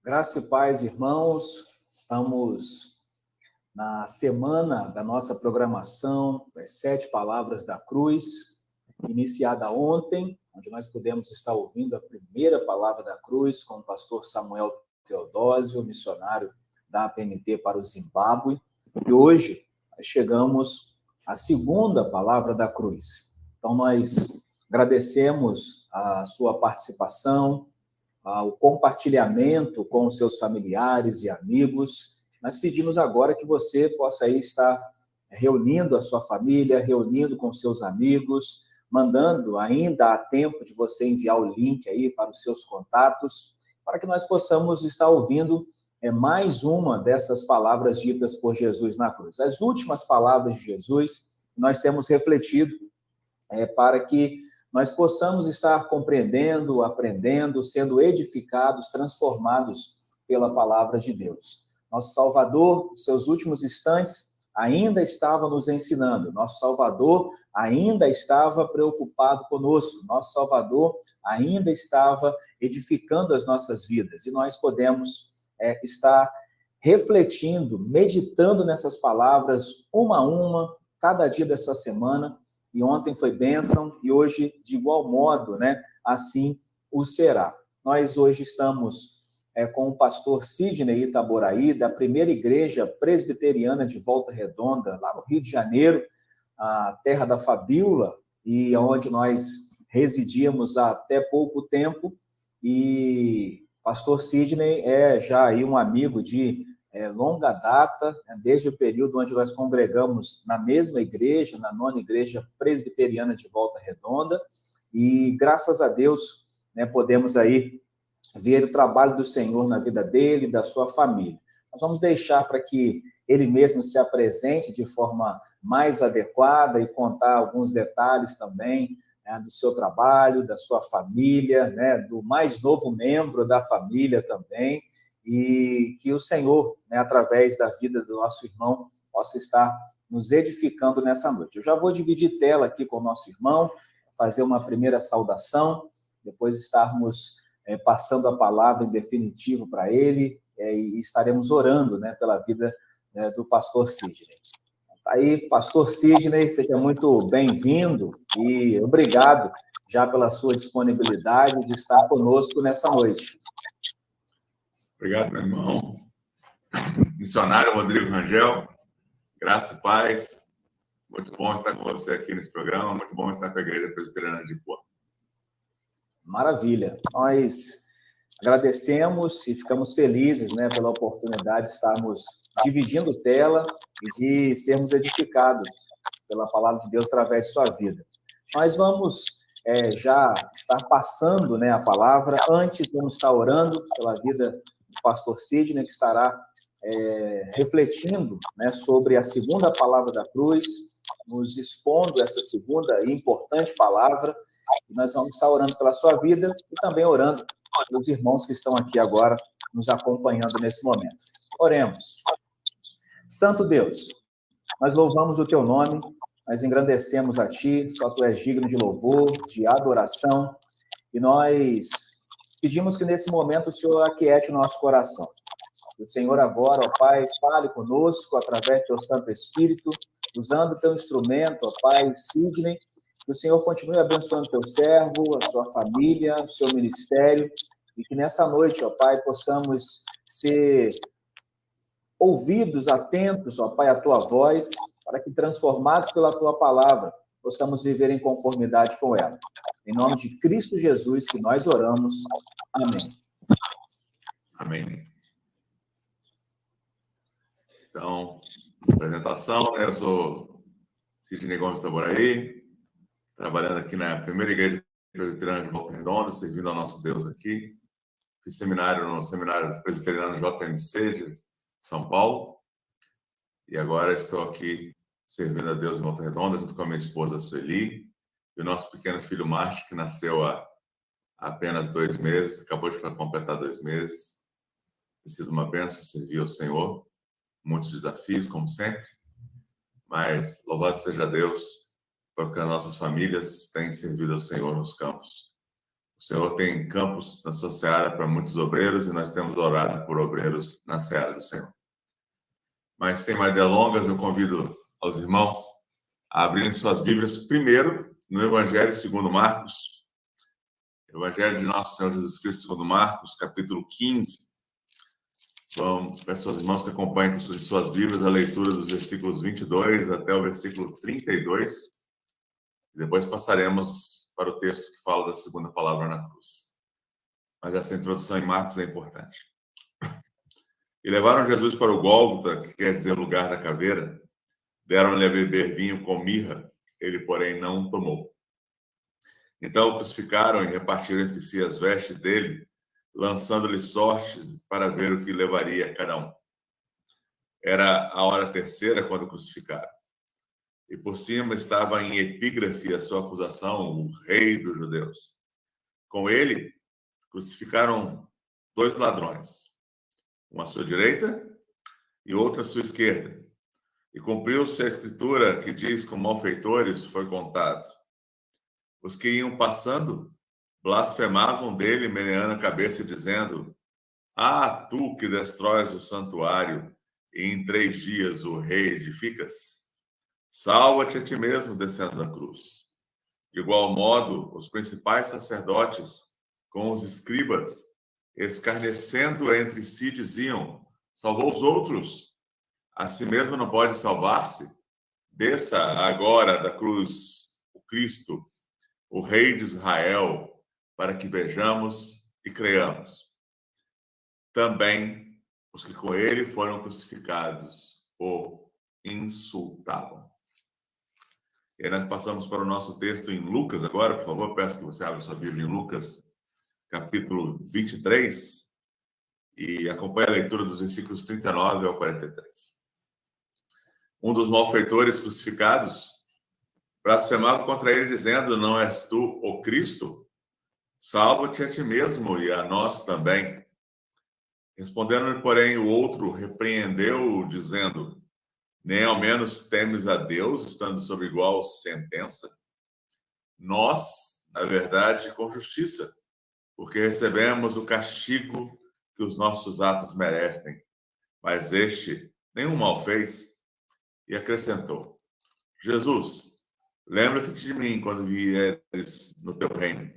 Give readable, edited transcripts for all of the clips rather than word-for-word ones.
Graça e paz, irmãos. Estamos na semana da nossa programação das 7 Palavras da Cruz, iniciada ontem, onde nós pudemos estar ouvindo a primeira palavra da cruz com o pastor Samuel Teodósio, missionário da APNT para o Zimbábue. E hoje nós chegamos à segunda palavra da cruz. Então nós agradecemos a sua participação, o compartilhamento com os seus familiares e amigos. Nós pedimos agora que você possa aí estar reunindo a sua família, reunindo com seus amigos, mandando, ainda há tempo de você enviar o link aí para os seus contatos, para que nós possamos estar ouvindo mais uma dessas palavras ditas por Jesus na cruz. As últimas palavras de Jesus, nós temos refletido para que nós possamos estar compreendendo, aprendendo, sendo edificados, transformados pela palavra de Deus. Nosso Salvador, nos seus últimos instantes, ainda estava nos ensinando. Nosso Salvador ainda estava preocupado conosco. Nosso Salvador ainda estava edificando as nossas vidas. E nós podemos estar refletindo, meditando nessas palavras, uma a uma, cada dia dessa semana. E ontem foi bênção, e hoje, de igual modo, assim o será. Nós hoje estamos com o pastor Sidney Itaboraí, da primeira igreja presbiteriana de Volta Redonda, lá no Rio de Janeiro, a terra da Fabíola, e onde nós residíamos há até pouco tempo. E pastor Sidney é já aí um amigo de longa data, desde o período onde nós congregamos na mesma igreja, na 9ª Igreja Presbiteriana de Volta Redonda, e graças a Deus, podemos aí ver o trabalho do Senhor na vida dele, da sua família. Nós vamos deixar para que ele mesmo se apresente de forma mais adequada e contar alguns detalhes também do seu trabalho, da sua família, do mais novo membro da família também, e que o Senhor, através da vida do nosso irmão, possa estar nos edificando nessa noite. Eu já vou dividir tela aqui com o nosso irmão, fazer uma primeira saudação, depois estarmos passando a palavra em definitivo para ele, e estaremos orando pela vida do pastor Sidney. Aí, pastor Sidney, seja muito bem-vindo e obrigado já pela sua disponibilidade de estar conosco nessa noite. Obrigado, meu irmão. Missionário Rodrigo Rangel, graça e paz. Muito bom estar com você aqui nesse programa, muito bom estar com a Igreja Presbiteriana de Poá. Maravilha. Nós agradecemos e ficamos felizes pela oportunidade de estarmos dividindo tela e de sermos edificados pela palavra de Deus através de sua vida. Nós vamos já estar passando a palavra. Antes, vamos estar orando pela vida do pastor Sidney, que estará refletindo sobre a segunda palavra da cruz, nos expondo essa segunda e importante palavra. E nós vamos estar orando pela sua vida e também orando pelos irmãos que estão aqui agora nos acompanhando nesse momento. Oremos. Santo Deus, nós louvamos o teu nome, nós engrandecemos a ti, só tu és digno de louvor, de adoração, e nós pedimos que nesse momento o Senhor aquiete o nosso coração. Que o Senhor agora, ó Pai, fale conosco através do teu Santo Espírito, usando o teu instrumento, ó Pai, Sidney, que o Senhor continue abençoando o teu servo, a sua família, o seu ministério, e que nessa noite, ó Pai, possamos ser ouvidos, atentos, ó Pai, à tua voz, para que, transformados pela tua palavra, possamos viver em conformidade com ela. Em nome de Cristo Jesus que nós oramos. Amém. Amém. Então, apresentação, eu sou Sidney Gomes Itaboraí, trabalhando aqui na primeira igreja presbiteriana de Volta Redonda, servindo ao nosso Deus aqui. Fiz seminário no Seminário Presbiteriano JMC de São Paulo. E agora estou aqui servindo a Deus em Volta Redonda, junto com a minha esposa Sueli e o nosso pequeno filho Márcio, que nasceu há apenas 2 meses, acabou de completar 2 meses. Tem sido uma bênção servir ao Senhor. Muitos desafios, como sempre, mas louvado seja Deus, porque as nossas famílias têm servido ao Senhor nos campos. O Senhor tem campos na sua seara para muitos obreiros e nós temos orado por obreiros na seara do Senhor. Mas, sem mais delongas, eu convido aos irmãos a abrirem suas Bíblias primeiro no Evangelho segundo Marcos. Evangelho de Nosso Senhor Jesus Cristo segundo Marcos, capítulo 15. Peço aos irmãos que acompanhem com suas Bíblias a leitura dos versículos 22 até o versículo 32. E depois passaremos para o texto que fala da segunda palavra na cruz. Mas essa introdução em Marcos é importante. E levaram Jesus para o Gólgota, que quer dizer lugar da caveira. Deram-lhe a beber vinho com mirra, ele, porém, não tomou. Então o crucificaram e repartiram entre si as vestes dele, lançando-lhe sortes para ver o que levaria cada um. Era a hora terceira quando crucificaram. E por cima estava em epígrafe a sua acusação, o rei dos judeus. Com ele, crucificaram 2 ladrões, um à sua direita e outro à sua esquerda. E cumpriu-se a escritura que diz: com malfeitores foi contado. Os que iam passando blasfemavam dele, meneando a cabeça e dizendo: ah, tu que destróis o santuário e em 3 dias o reedificas, salva-te a ti mesmo descendo da cruz. De igual modo, os principais sacerdotes com os escribas, escarnecendo entre si, diziam: salvou os outros, a si mesmo não pode salvar-se? Desça agora da cruz o Cristo, o Rei de Israel, para que vejamos e creiamos. Também os que com ele foram crucificados o insultavam. E aí nós passamos para o nosso texto em Lucas agora, por favor, peço que você abra sua Bíblia em Lucas, capítulo 23, e acompanhe a leitura dos versículos 39 ao 43. Um dos malfeitores crucificados blasfemava contra ele, dizendo: não és tu o Cristo? Salva-te a ti mesmo e a nós também. Respondendo-lhe, porém, o outro repreendeu-o, dizendo: nem ao menos temes a Deus, estando sob igual sentença? Nós, na verdade, com justiça, porque recebemos o castigo que os nossos atos merecem. Mas este nenhum mal fez. E acrescentou: Jesus, lembra-te de mim quando vieres no teu reino.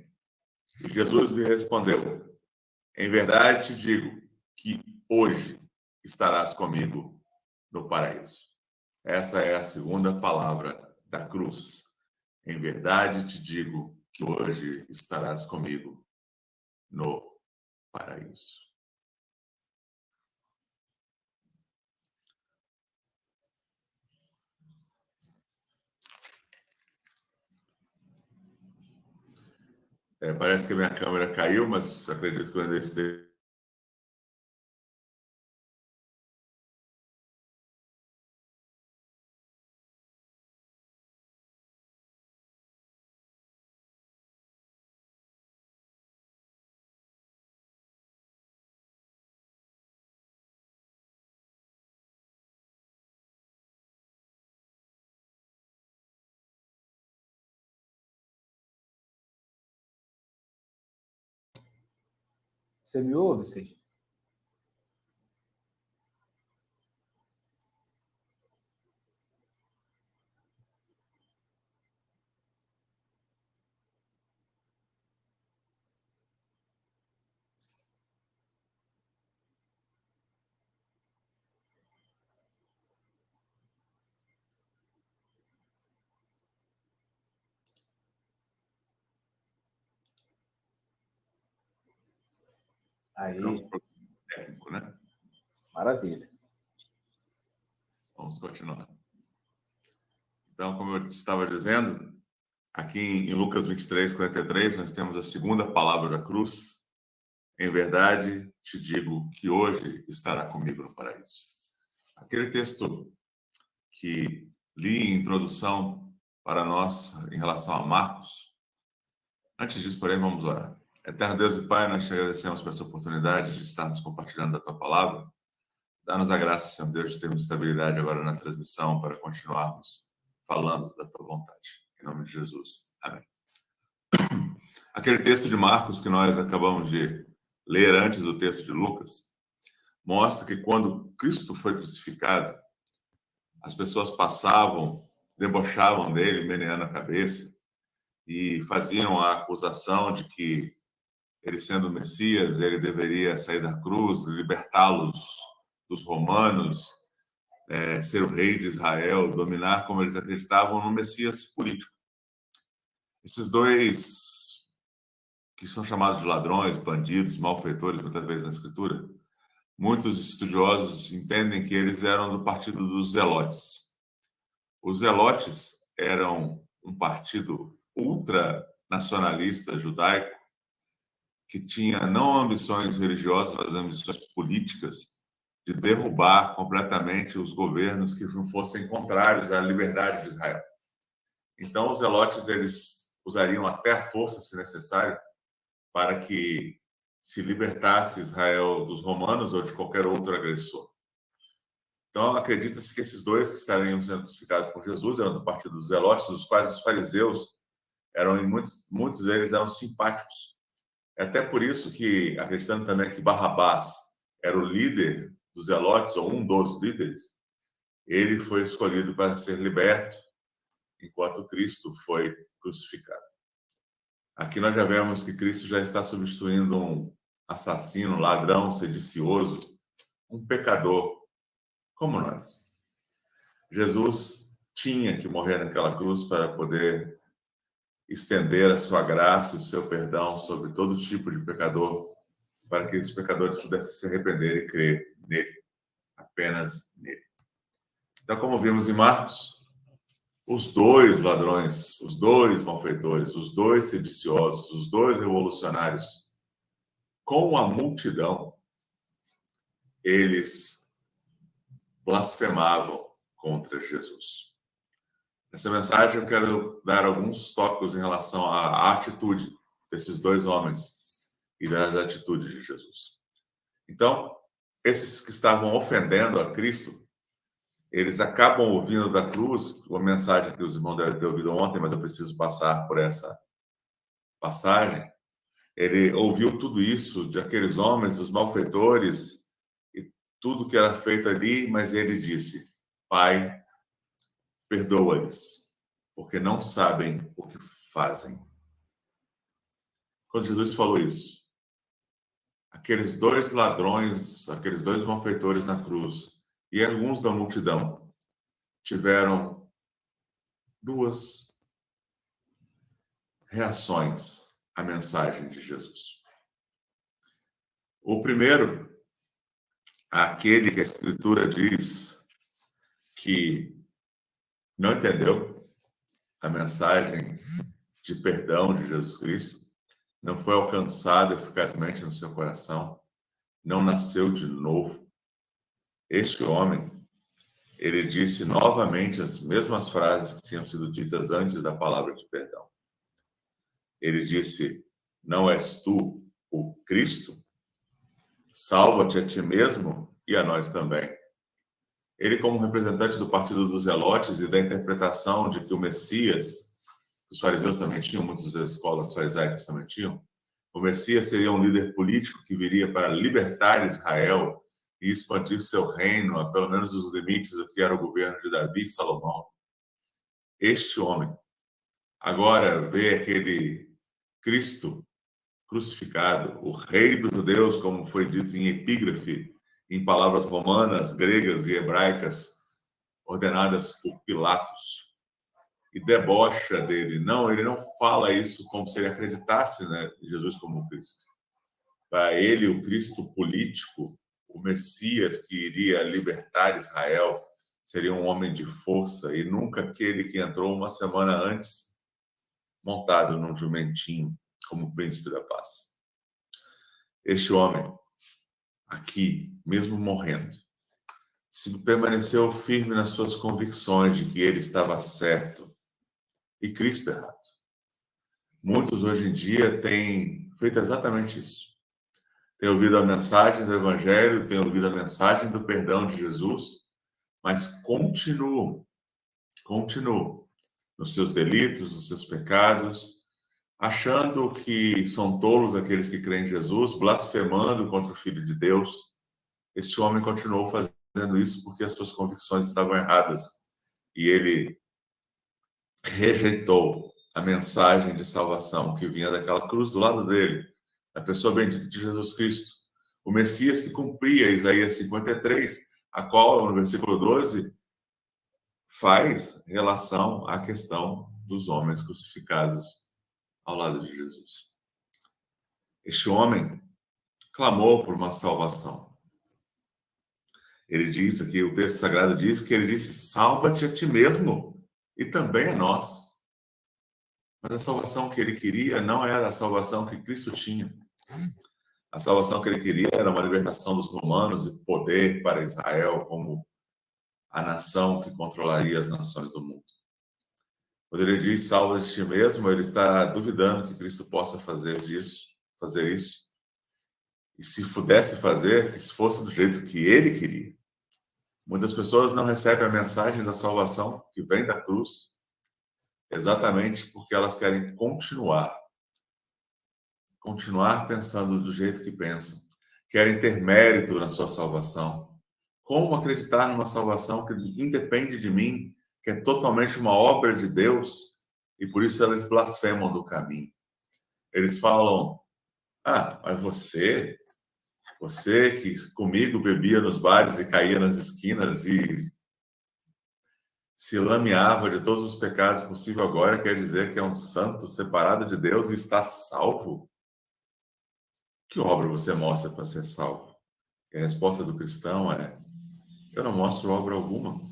E Jesus lhe respondeu: em verdade te digo que hoje estarás comigo no paraíso. Essa é a segunda palavra da cruz. Em verdade te digo que hoje estarás comigo no paraíso. Parece que a minha câmera caiu, mas acredito que eu ainda esteja. Você me ouve, Cid? Aí. Técnico, né? Maravilha. Vamos continuar. Então, como eu estava dizendo, aqui em Lucas 23, 43, nós temos a segunda palavra da cruz. Em verdade, te digo que hoje estará comigo no paraíso. Aquele texto que li em introdução para nós em relação a Marcos. Antes disso, porém, vamos orar. Eterno Deus e Pai, nós te agradecemos por essa oportunidade de estarmos compartilhando da tua palavra. Dá-nos a graça, Senhor Deus, de termos estabilidade agora na transmissão para continuarmos falando da tua vontade. Em nome de Jesus. Amém. Aquele texto de Marcos que nós acabamos de ler antes do texto de Lucas mostra que quando Cristo foi crucificado, as pessoas passavam, debochavam dele, meneando a cabeça, e faziam a acusação de que ele, sendo o Messias, ele deveria sair da cruz, libertá-los dos romanos, ser o rei de Israel, dominar, como eles acreditavam, no Messias político. Esses dois, que são chamados de ladrões, bandidos, malfeitores, muitas vezes na Escritura, muitos estudiosos entendem que eles eram do partido dos Zelotes. Os Zelotes eram um partido ultranacionalista judaico que tinha não ambições religiosas, mas ambições políticas de derrubar completamente os governos que não fossem contrários à liberdade de Israel. Então, os Zelotes, eles usariam até a força, se necessário, para que se libertasse Israel dos romanos ou de qualquer outro agressor. Então, acredita-se que esses dois que estariam sendo crucificados por Jesus eram do partido dos Zelotes, dos quais os fariseus eram, e muitos deles eram simpáticos. É até por isso que, acreditando também que Barrabás era o líder dos Zelotes, ou um dos líderes, ele foi escolhido para ser liberto, enquanto Cristo foi crucificado. Aqui nós já vemos que Cristo já está substituindo um assassino, ladrão, sedicioso, um pecador, como nós. Jesus tinha que morrer naquela cruz para poder estender a sua graça e o seu perdão sobre todo tipo de pecador, para que os pecadores pudessem se arrepender e crer nele, apenas nele. Então, como vimos em Marcos, os dois ladrões, os dois malfeitores, os dois sediciosos, os dois revolucionários, com a multidão, eles blasfemavam contra Jesus. Nessa mensagem eu quero dar alguns tópicos em relação à atitude desses dois homens e das atitudes de Jesus. Então, esses que estavam ofendendo a Cristo, eles acabam ouvindo da cruz, uma mensagem que os irmãos devem ter ouvido ontem, mas eu preciso passar por essa passagem. Ele ouviu tudo isso de aqueles homens, dos malfeitores, e tudo que era feito ali, mas ele disse: Pai, perdoa-lhes, porque não sabem o que fazem. Quando Jesus falou isso, aqueles dois ladrões, aqueles dois malfeitores na cruz e alguns da multidão tiveram duas reações à mensagem de Jesus. O primeiro, aquele que a Escritura diz que não entendeu a mensagem de perdão de Jesus Cristo, não foi alcançado eficazmente no seu coração, não nasceu de novo. Este homem, ele disse novamente as mesmas frases que tinham sido ditas antes da palavra de perdão. Ele disse: não és tu o Cristo? Salva-te a ti mesmo e a nós também. Ele, como representante do partido dos Zelotes e da interpretação de que o Messias, os fariseus também tinham, muitas das escolas farisaicas também tinham, o Messias seria um líder político que viria para libertar Israel e expandir seu reino a pelo menos os limites do que era o governo de Davi e Salomão. Este homem agora vê aquele Cristo crucificado, o rei dos judeus, como foi dito em epígrafe, em palavras romanas, gregas e hebraicas, ordenadas por Pilatos, e debocha dele. Não, ele não fala isso como se ele acreditasse, né, em Jesus como Cristo. Para ele, o Cristo político, o Messias que iria libertar Israel, seria um homem de força e nunca aquele que entrou uma semana antes montado num jumentinho como príncipe da paz. Este homem, aqui, mesmo morrendo, se permaneceu firme nas suas convicções de que ele estava certo e Cristo errado. Muitos hoje em dia têm feito exatamente isso. Têm ouvido a mensagem do Evangelho, têm ouvido a mensagem do perdão de Jesus, mas continuam nos seus delitos, nos seus pecados, achando que são tolos aqueles que creem em Jesus, blasfemando contra o Filho de Deus. Esse homem continuou fazendo isso porque as suas convicções estavam erradas. E ele rejeitou a mensagem de salvação que vinha daquela cruz do lado dele, a pessoa bendita de Jesus Cristo, o Messias que cumpria Isaías 53, a qual, no versículo 12, faz relação à questão dos homens crucificados ao lado de Jesus. Este homem clamou por uma salvação. Ele diz aqui, o texto sagrado diz que ele disse: salva-te a ti mesmo e também a nós. Mas a salvação que ele queria não era a salvação que Cristo tinha. A salvação que ele queria era uma libertação dos romanos e poder para Israel como a nação que controlaria as nações do mundo. Quando ele diz salva-te a ti mesmo, ele está duvidando que Cristo possa fazer isso. E se pudesse fazer, que se fosse do jeito que ele queria. Muitas pessoas não recebem a mensagem da salvação que vem da cruz, exatamente porque elas querem continuar pensando do jeito que pensam. Querem ter mérito na sua salvação. Como acreditar numa salvação que independe de mim, que é totalmente uma obra de Deus, e por isso eles blasfemam do caminho. Eles falam: mas você que comigo bebia nos bares e caía nas esquinas e se lameava de todos os pecados possíveis, agora quer dizer que é um santo separado de Deus e está salvo? Que obra você mostra para ser salvo? E a resposta do cristão é: eu não mostro obra alguma.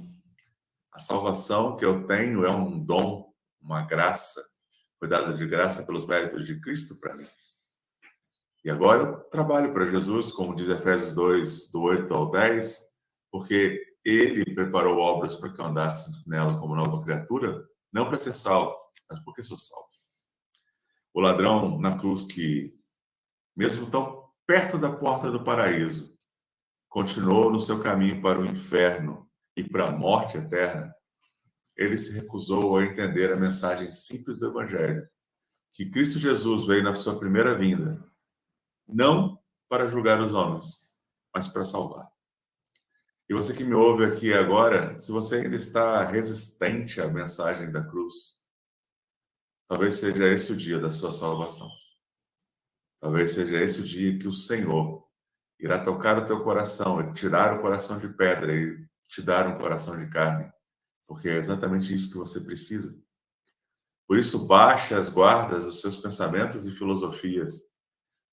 A salvação que eu tenho é um dom, uma graça, foi dada de graça pelos méritos de Cristo para mim. E agora eu trabalho para Jesus, como diz Efésios 2, do 8 ao 10, porque ele preparou obras para que eu andasse nela como nova criatura, não para ser salvo, mas porque sou salvo. O ladrão na cruz que, mesmo tão perto da porta do paraíso, continuou no seu caminho para o inferno e para a morte eterna, ele se recusou a entender a mensagem simples do Evangelho, que Cristo Jesus veio na sua primeira vinda, não para julgar os homens, mas para salvar. E você que me ouve aqui agora, se você ainda está resistente à mensagem da cruz, talvez seja esse o dia da sua salvação. Talvez seja esse o dia que o Senhor irá tocar o teu coração e tirar o coração de pedra e te dar um coração de carne, porque é exatamente isso que você precisa. Por isso, baixe as guardas dos seus pensamentos e filosofias.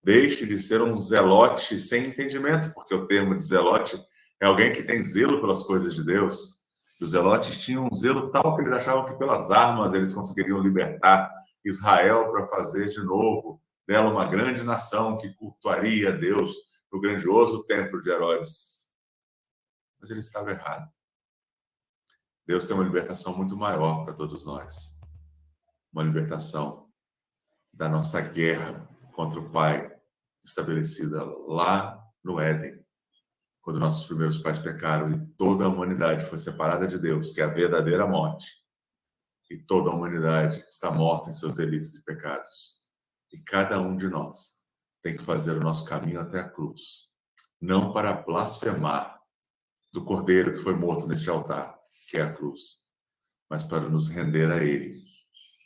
Deixe de ser um zelote sem entendimento, porque o termo de zelote é alguém que tem zelo pelas coisas de Deus. E os zelotes tinham um zelo tal que eles achavam que pelas armas eles conseguiriam libertar Israel para fazer de novo dela uma grande nação que cultuaria a Deus no grandioso templo de Herodes. Mas ele estava errado. Deus tem uma libertação muito maior para todos nós. Uma libertação da nossa guerra contra o Pai, estabelecida lá no Éden, quando nossos primeiros pais pecaram e toda a humanidade foi separada de Deus, que é a verdadeira morte, e toda a humanidade está morta em seus delitos e pecados. E cada um de nós tem que fazer o nosso caminho até a cruz, não para blasfemar do Cordeiro que foi morto neste altar, que é a cruz, mas para nos render a Ele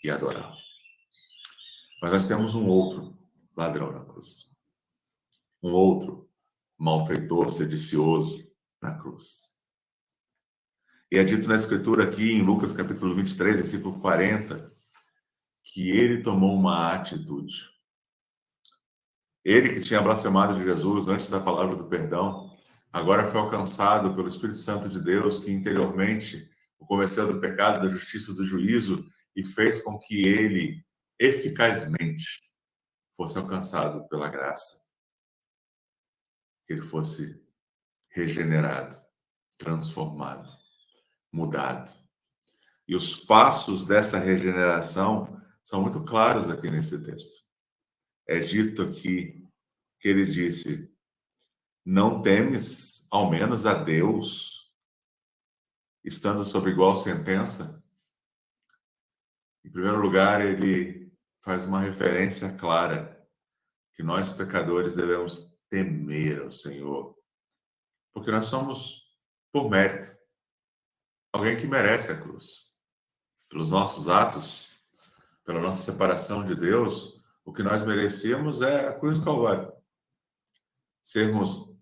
e adorá-lo. Mas nós temos um outro ladrão na cruz. Um outro malfeitor, sedicioso na cruz. E é dito na Escritura aqui, em Lucas capítulo 23, versículo 40, que ele tomou uma atitude. Ele que tinha blasfemado de Jesus antes da palavra do perdão, agora foi alcançado pelo Espírito Santo de Deus, que interiormente o convenceu do pecado, da justiça, do juízo, e fez com que ele, eficazmente, fosse alcançado pela graça. Que ele fosse regenerado, transformado, mudado. E os passos dessa regeneração são muito claros aqui nesse texto. É dito aqui que ele disse: não temes, ao menos, a Deus, estando sob igual sentença? Em primeiro lugar, ele faz uma referência clara que nós, pecadores, devemos temer ao Senhor, porque nós somos, por mérito, alguém que merece a cruz. Pelos nossos atos, pela nossa separação de Deus, o que nós merecíamos é a cruz do Calvário. Sermos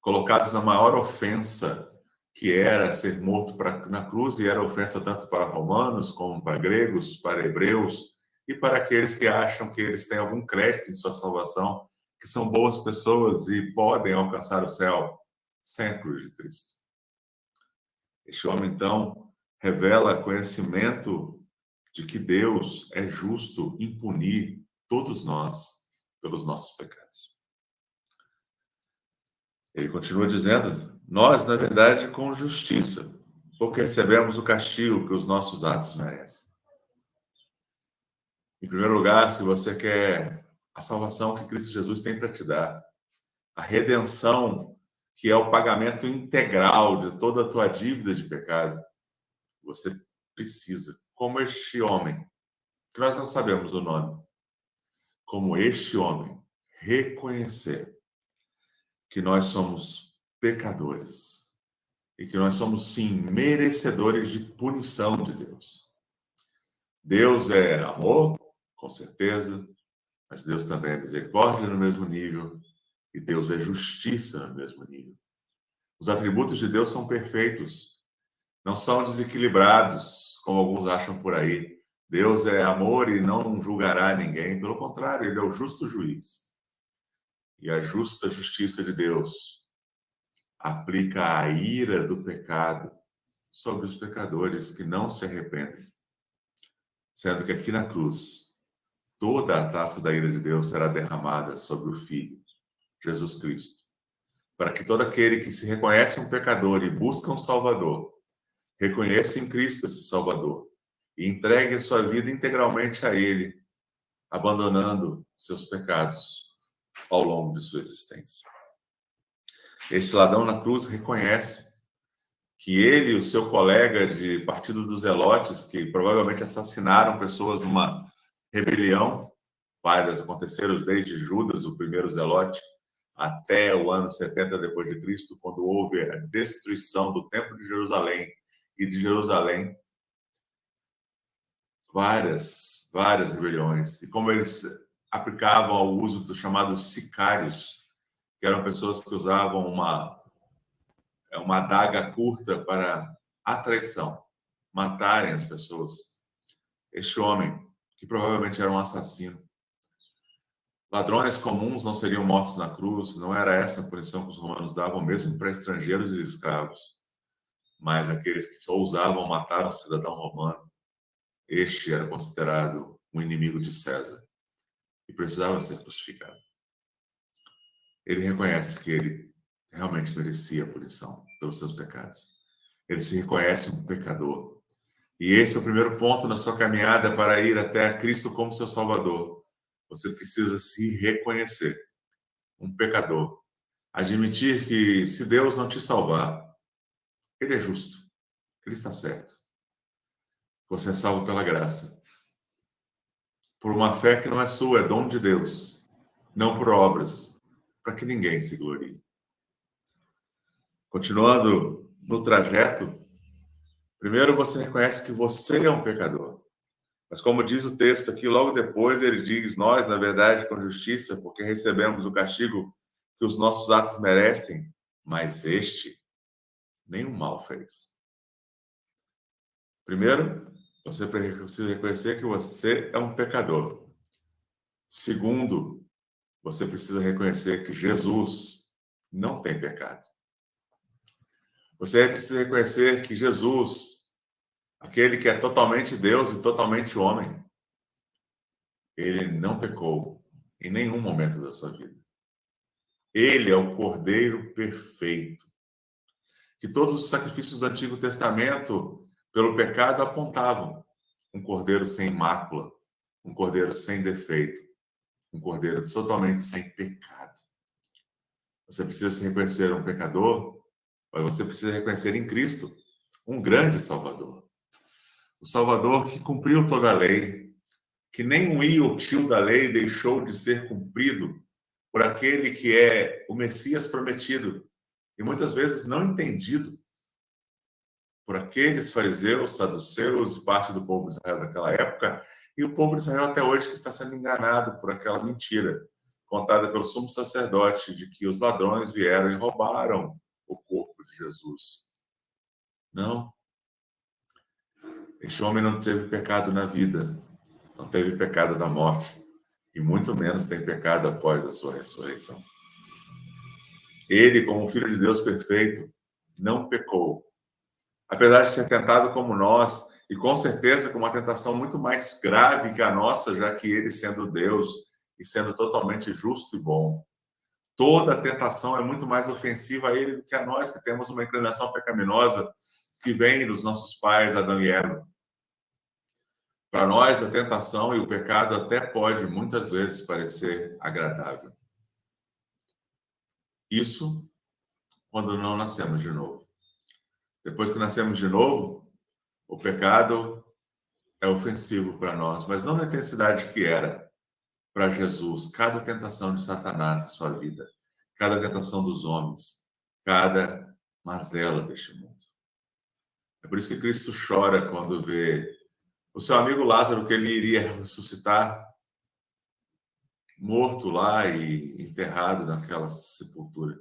colocados na maior ofensa, que era ser morto na cruz, e era ofensa tanto para romanos, como para gregos, para hebreus, e para aqueles que acham que eles têm algum crédito em sua salvação, que são boas pessoas e podem alcançar o céu sem a cruz de Cristo. Este homem, então, revela conhecimento de que Deus é justo em punir todos nós pelos nossos pecados. Ele continua dizendo: nós, na verdade, com justiça, porque recebemos o castigo que os nossos atos merecem. Em primeiro lugar, se você quer a salvação que Cristo Jesus tem para te dar, a redenção, que é o pagamento integral de toda a tua dívida de pecado, você precisa, como este homem, que nós não sabemos o nome, como este homem, reconhecer que nós somos pecadores e que nós somos, sim, merecedores de punição de Deus. Deus é amor, com certeza, mas Deus também é misericórdia no mesmo nível e Deus é justiça no mesmo nível. Os atributos de Deus são perfeitos, não são desequilibrados, como alguns acham por aí. Deus é amor e não julgará ninguém, pelo contrário, ele é o justo juiz. E a justa justiça de Deus aplica a ira do pecado sobre os pecadores que não se arrependem. Sendo que aqui na cruz, toda a taça da ira de Deus será derramada sobre o Filho, Jesus Cristo, para que todo aquele que se reconhece um pecador e busca um Salvador, reconheça em Cristo esse Salvador e entregue a sua vida integralmente a Ele, abandonando seus pecados ao longo de sua existência. Esse ladrão na cruz reconhece que ele e o seu colega de Partido dos Zelotes, que provavelmente assassinaram pessoas numa rebelião, várias aconteceram desde Judas, o primeiro Zelote, até o ano 70 depois de Cristo, quando houve a destruição do Templo de Jerusalém e de Jerusalém, várias rebeliões. E como eles aplicavam ao uso dos chamados sicários, que eram pessoas que usavam uma adaga curta para a traição, matarem as pessoas. Este homem, que provavelmente era um assassino. Ladrões comuns não seriam mortos na cruz, não era essa a punição que os romanos davam, mesmo para estrangeiros e escravos. Mas aqueles que só ousavam matar um cidadão romano, este era considerado um inimigo de César e precisava ser crucificado. Ele reconhece que ele realmente merecia a punição pelos seus pecados. Ele se reconhece um pecador. E esse é o primeiro ponto na sua caminhada para ir até Cristo como seu Salvador. Você precisa se reconhecer um pecador. Admitir que se Deus não te salvar, Ele é justo. Ele está certo. Você é salvo pela graça. Por uma fé que não é sua, é dom de Deus. Não por obras, para que ninguém se glorie. Continuando no trajeto, primeiro você reconhece que você é um pecador. Mas como diz o texto aqui, logo depois ele diz: nós, na verdade, com justiça, porque recebemos o castigo que os nossos atos merecem, mas este nenhum mal fez. Primeiro, você precisa reconhecer que você é um pecador. Segundo, você precisa reconhecer que Jesus não tem pecado. Você precisa reconhecer que Jesus, aquele que é totalmente Deus e totalmente homem, ele não pecou em nenhum momento da sua vida. Ele é o Cordeiro perfeito, que todos os sacrifícios do Antigo Testamento pelo pecado apontavam. Um cordeiro sem mácula, um cordeiro sem defeito, um cordeiro totalmente sem pecado. Você precisa se reconhecer um pecador, mas você precisa reconhecer em Cristo um grande Salvador. O Salvador que cumpriu toda a lei, que nem um i ou tio da lei deixou de ser cumprido por aquele que é o Messias prometido e muitas vezes não entendido por aqueles fariseus, saduceus e parte do povo de Israel daquela época, e o povo de Israel até hoje que está sendo enganado por aquela mentira contada pelo sumo sacerdote de que os ladrões vieram e roubaram o corpo de Jesus. Não. Este homem não teve pecado na vida, não teve pecado na morte, e muito menos tem pecado após a sua ressurreição. Ele, como Filho de Deus perfeito, não pecou. Apesar de ser tentado como nós, e com certeza com uma tentação muito mais grave que a nossa, já que ele, sendo Deus e sendo totalmente justo e bom, toda tentação é muito mais ofensiva a ele do que a nós, que temos uma inclinação pecaminosa que vem dos nossos pais, Adão e Eva. Para nós, a tentação e o pecado até pode, muitas vezes, parecer agradável. Isso quando não nascemos de novo. Depois que nascemos de novo, o pecado é ofensivo para nós, mas não na intensidade que era para Jesus. Cada tentação de Satanás em sua vida, cada tentação dos homens, cada mazela deste mundo. É por isso que Cristo chora quando vê o seu amigo Lázaro, que ele iria ressuscitar, morto lá e enterrado naquela sepultura.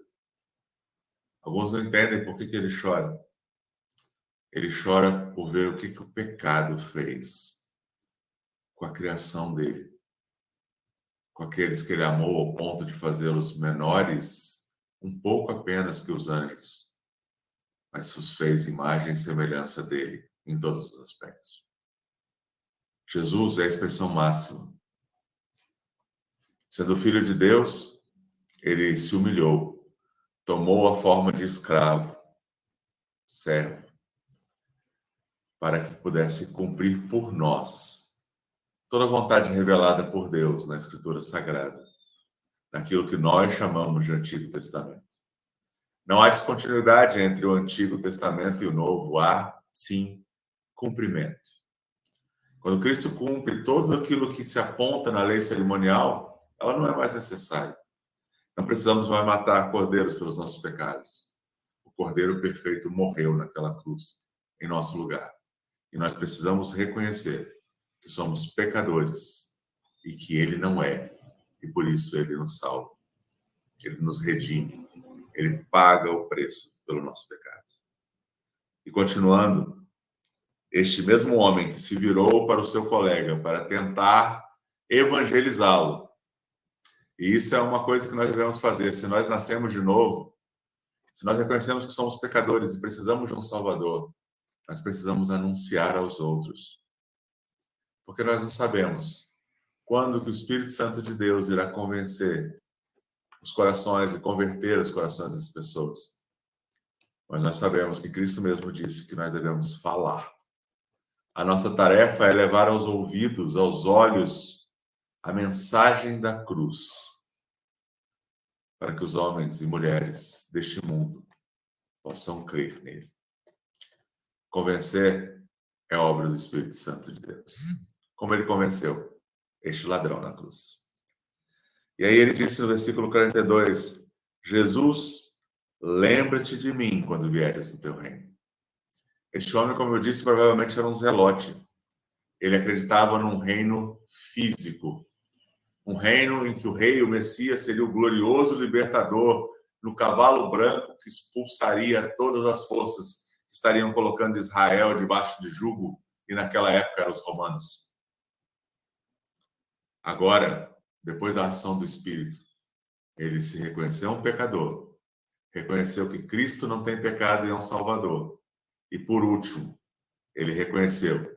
Alguns não entendem por que ele chora. Ele chora por ver o que o pecado fez com a criação dele, com aqueles que ele amou ao ponto de fazê-los menores, um pouco apenas que os anjos, mas os fez imagem e semelhança dele em todos os aspectos. Jesus é a expressão máxima. Sendo filho de Deus, ele se humilhou, tomou a forma de escravo, servo, para que pudesse cumprir por nós toda a vontade revelada por Deus na Escritura Sagrada, naquilo que nós chamamos de Antigo Testamento. Não há descontinuidade entre o Antigo Testamento e o Novo, há, sim, cumprimento. Quando Cristo cumpre tudo aquilo que se aponta na lei cerimonial, ela não é mais necessária. Não precisamos mais matar cordeiros pelos nossos pecados. O Cordeiro perfeito morreu naquela cruz, em nosso lugar. E nós precisamos reconhecer que somos pecadores e que Ele não é. E por isso Ele nos salva. Ele nos redime. Ele paga o preço pelo nosso pecado. E continuando, este mesmo homem que se virou para o seu colega para tentar evangelizá-lo. E isso é uma coisa que nós devemos fazer. Se nós nascemos de novo, se nós reconhecemos que somos pecadores e precisamos de um Salvador, nós precisamos anunciar aos outros. Porque nós não sabemos quando que o Espírito Santo de Deus irá convencer os corações e converter os corações das pessoas. Mas nós sabemos que Cristo mesmo disse que nós devemos falar. A nossa tarefa é levar aos ouvidos, aos olhos, a mensagem da cruz, para que os homens e mulheres deste mundo possam crer nele. Convencer é obra do Espírito Santo de Deus. Como ele convenceu este ladrão na cruz. E aí ele disse no versículo 42, Jesus, lembra-te de mim quando vieres no teu reino. Este homem, como eu disse, provavelmente era um zelote. Ele acreditava num reino físico. Um reino em que o rei, o Messias, seria o glorioso libertador no cavalo branco que expulsaria todas as forças que estariam colocando Israel debaixo de jugo, e naquela época eram os romanos. Agora, depois da ação do Espírito, ele se reconheceu um pecador, reconheceu que Cristo não tem pecado e é um Salvador. E, por último, ele reconheceu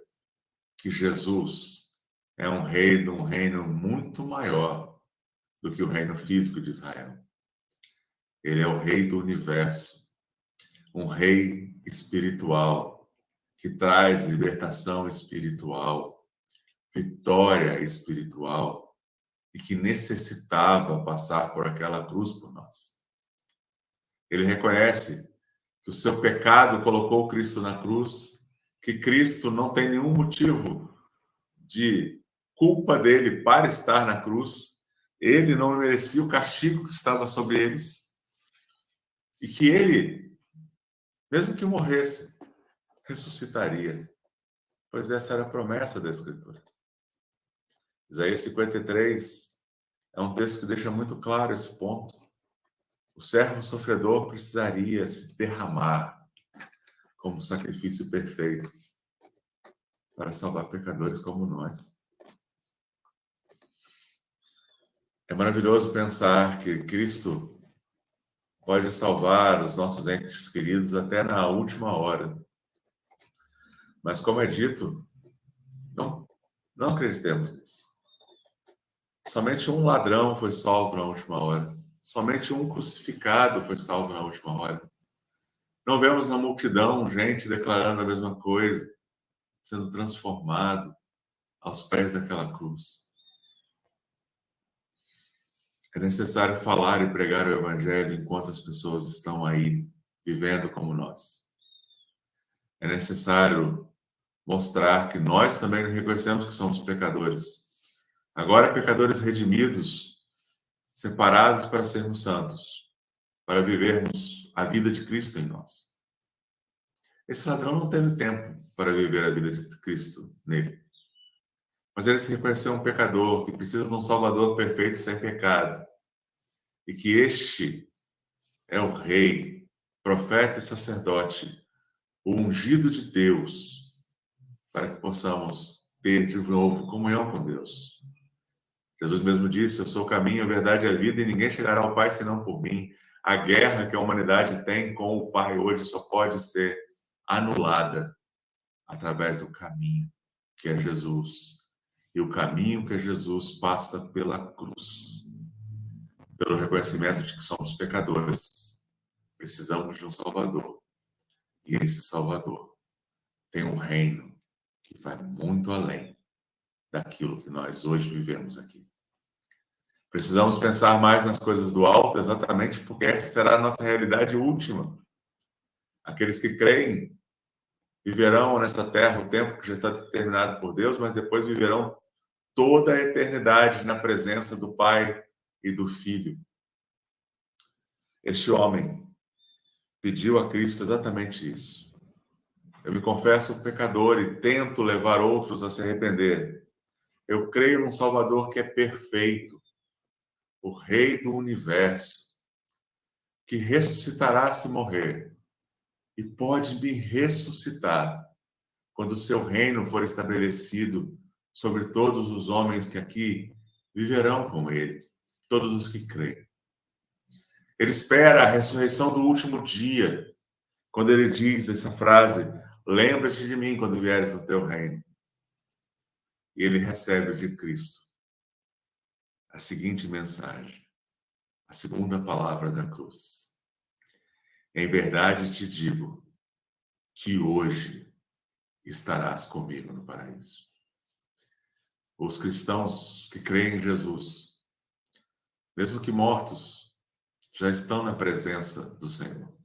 que Jesus é um rei de um reino muito maior do que o reino físico de Israel. Ele é o rei do universo, um rei espiritual, que traz libertação espiritual, vitória espiritual, e que necessitava passar por aquela cruz por nós. Ele reconhece que o seu pecado colocou Cristo na cruz, que Cristo não tem nenhum motivo de culpa dele para estar na cruz, ele não merecia o castigo que estava sobre eles, e que ele, mesmo que morresse, ressuscitaria, pois essa era a promessa da Escritura. Isaías 53 é um texto que deixa muito claro esse ponto. O servo sofredor precisaria se derramar como sacrifício perfeito para salvar pecadores como nós. É maravilhoso pensar que Cristo pode salvar os nossos entes queridos até na última hora. Mas, como é dito, não acreditemos nisso. Somente um ladrão foi salvo na última hora. Somente um crucificado foi salvo na última hora. Não vemos na multidão gente declarando a mesma coisa, sendo transformado aos pés daquela cruz. É necessário falar e pregar o Evangelho enquanto as pessoas estão aí vivendo como nós. É necessário mostrar que nós também reconhecemos que somos pecadores. Agora, pecadores redimidos, separados para sermos santos, para vivermos a vida de Cristo em nós. Esse ladrão não teve tempo para viver a vida de Cristo nele. Mas ele se reconheceu um pecador que precisa de um Salvador perfeito e sem pecado. E que este é o Rei, profeta e sacerdote, o ungido de Deus, para que possamos ter de novo comunhão com Deus. Jesus mesmo disse: eu sou o caminho, a verdade e a vida, e ninguém chegará ao Pai senão por mim. A guerra que a humanidade tem com o Pai hoje só pode ser anulada através do caminho que é Jesus. E o caminho que é Jesus passa pela cruz, pelo reconhecimento de que somos pecadores. Precisamos de um Salvador. E esse Salvador tem um reino que vai muito além daquilo que nós hoje vivemos aqui. Precisamos pensar mais nas coisas do alto, exatamente porque essa será a nossa realidade última. Aqueles que creem viverão nessa terra o tempo que já está determinado por Deus, mas depois viverão toda a eternidade na presença do Pai e do Filho. Este homem pediu a Cristo exatamente isso. Eu me confesso pecador e tento levar outros a se arrepender. Eu creio num Salvador que é perfeito, o Rei do Universo, que ressuscitará se morrer e pode me ressuscitar quando o seu reino for estabelecido sobre todos os homens que aqui viverão com ele, todos os que creem. Ele espera a ressurreição do último dia, quando ele diz essa frase: lembra-te de mim quando vieres ao teu reino. E ele recebe de Cristo a seguinte mensagem, a segunda palavra da cruz: em verdade te digo que hoje estarás comigo no paraíso. Os cristãos que creem em Jesus, mesmo que mortos, já estão na presença do Senhor.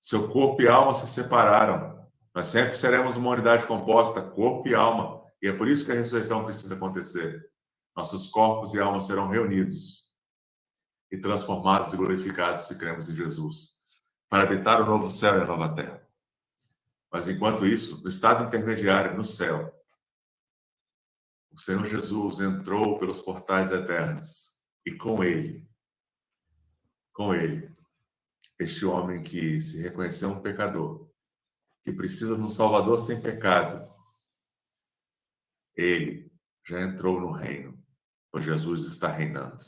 Seu corpo e alma se separaram. Nós sempre seremos uma unidade composta, corpo e alma. E é por isso que a ressurreição precisa acontecer. Nossos corpos e almas serão reunidos e transformados e glorificados se cremos em Jesus, para habitar o novo céu e a nova terra. Mas enquanto isso, no estado intermediário, no céu, o Senhor Jesus entrou pelos portais eternos e com ele, este homem que se reconheceu um pecador, que precisa de um Salvador sem pecado, ele já entrou no reino, pois Jesus está reinando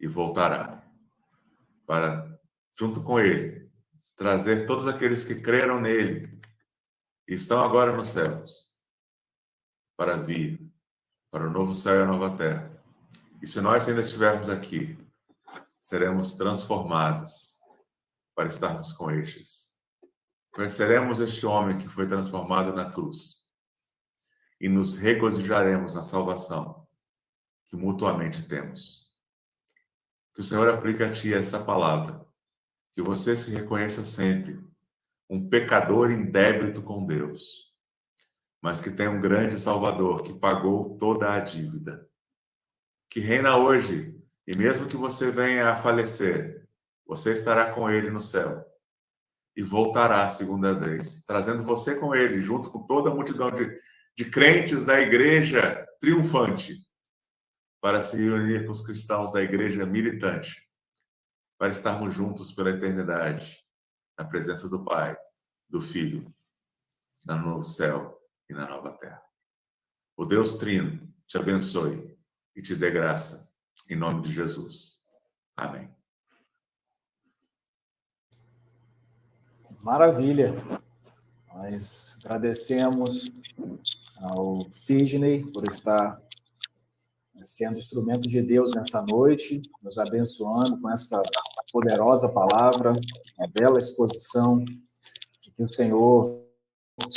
e voltará para, junto com ele, trazer todos aqueles que creram nele e estão agora nos céus, para vir para o novo céu e a nova terra. E se nós ainda estivermos aqui, seremos transformados para estarmos com estes. Conheceremos este homem que foi transformado na cruz e nos regozijaremos na salvação que mutuamente temos. Que o Senhor aplique a ti essa palavra, que você se reconheça sempre um pecador em débito com Deus, mas que tem um grande Salvador que pagou toda a dívida, que reina hoje, e mesmo que você venha a falecer, você estará com ele no céu e voltará a segunda vez, trazendo você com ele, junto com toda a multidão de crentes da igreja triunfante, para se reunir com os cristãos da igreja militante, para estarmos juntos pela eternidade, na presença do Pai, do Filho, no novo céu e na nova terra. O Deus Trino te abençoe e te dê graça, em nome de Jesus. Amém. Maravilha. Nós agradecemos ao Sidney por estar sendo instrumento de Deus nessa noite, nos abençoando com essa poderosa palavra, uma bela exposição, que o Senhor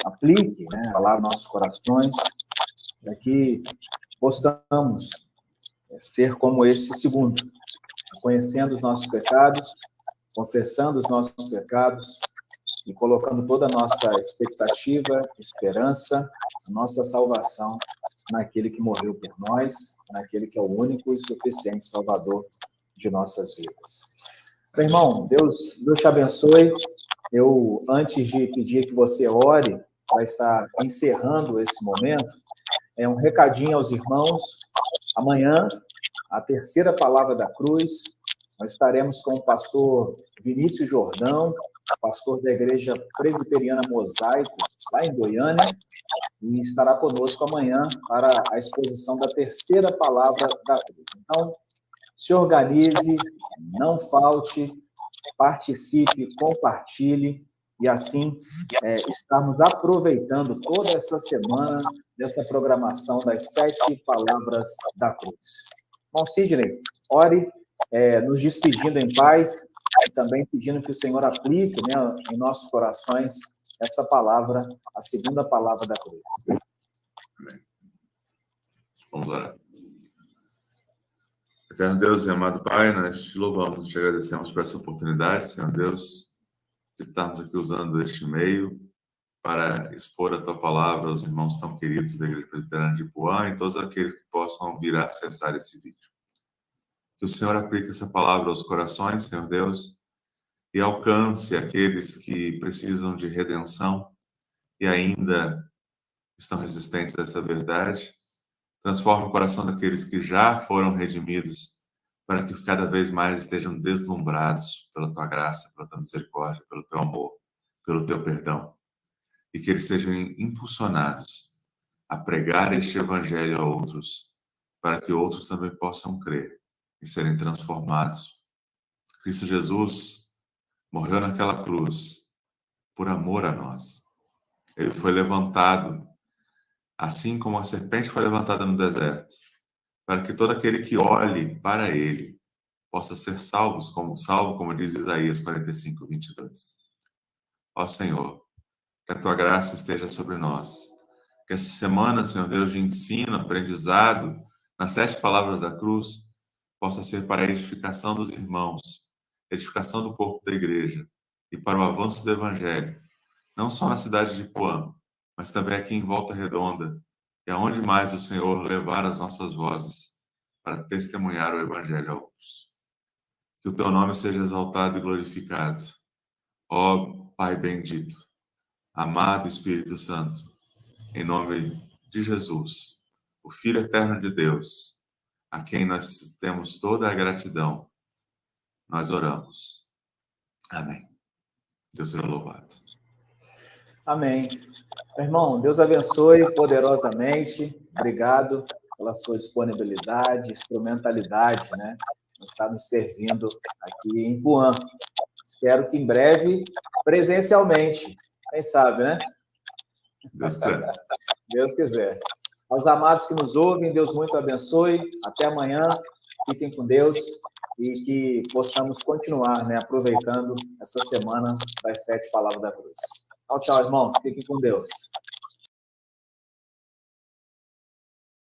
aplique, né, a palavra nos nossos corações, para que possamos ser como esse segundo, conhecendo os nossos pecados, confessando os nossos pecados e colocando toda a nossa expectativa, esperança, a nossa salvação naquele que morreu por nós, naquele que é o único e suficiente Salvador de nossas vidas. Meu irmão, Deus te abençoe. Eu, antes de pedir que você ore, para estar encerrando esse momento, um recadinho aos irmãos. Amanhã, a terceira palavra da cruz, nós estaremos com o pastor Vinícius Jordão, pastor da Igreja Presbiteriana Mosaico, lá em Goiânia, e estará conosco amanhã para a exposição da terceira palavra da cruz. Então, se organize, não falte, participe, compartilhe, e assim estarmos aproveitando toda essa semana dessa programação das 7 palavras da cruz. Bom, Sidney, ore, nos despedindo em paz, e também pedindo que o Senhor aplique, né, em nossos corações essa palavra, a segunda palavra da cruz. Amém. Vamos orar. Eterno Deus e amado Pai, nós te louvamos e te agradecemos por essa oportunidade, Senhor Deus, de estarmos aqui usando este meio para expor a Tua palavra aos irmãos tão queridos da Igreja Presbiteriana de Ipuã e todos aqueles que possam vir a acessar esse vídeo. Que o Senhor aplique essa palavra aos corações, Senhor Deus, e alcance aqueles que precisam de redenção e ainda estão resistentes a essa verdade. Transforme o coração daqueles que já foram redimidos, para que cada vez mais estejam deslumbrados pela Tua graça, pela Tua misericórdia, pelo Teu amor, pelo Teu perdão. E que eles sejam impulsionados a pregar este Evangelho a outros, para que outros também possam crer e serem transformados. Cristo Jesus morreu naquela cruz por amor a nós. Ele foi levantado, assim como a serpente foi levantada no deserto, para que todo aquele que olhe para ele possa ser salvo, como diz Isaías 45, 22. Ó Senhor, que a Tua graça esteja sobre nós. Que essa semana, Senhor Deus, de ensino, aprendizado, nas 7 palavras da cruz, possa ser para a edificação dos irmãos, edificação do corpo da igreja e para o avanço do Evangelho, não só na cidade de Ipuã, mas também aqui em Volta Redonda, e aonde mais o Senhor levar as nossas vozes para testemunhar o Evangelho a outros. Que o Teu nome seja exaltado e glorificado. Ó Pai bendito, amado Espírito Santo, em nome de Jesus, o Filho eterno de Deus, a quem nós temos toda a gratidão, nós oramos. Amém. Deus seja louvado. Amém. Meu irmão, Deus abençoe poderosamente. Obrigado pela sua disponibilidade, instrumentalidade, né? Está nos servindo aqui em Ipuã. Espero que em breve, presencialmente. Quem sabe, né? Deus quiser. Deus quiser. Aos amados que nos ouvem, Deus muito abençoe. Até amanhã. Fiquem com Deus e que possamos continuar, né, aproveitando essa semana das 7 palavras da cruz. Tchau, tchau, irmão. Fiquem com Deus.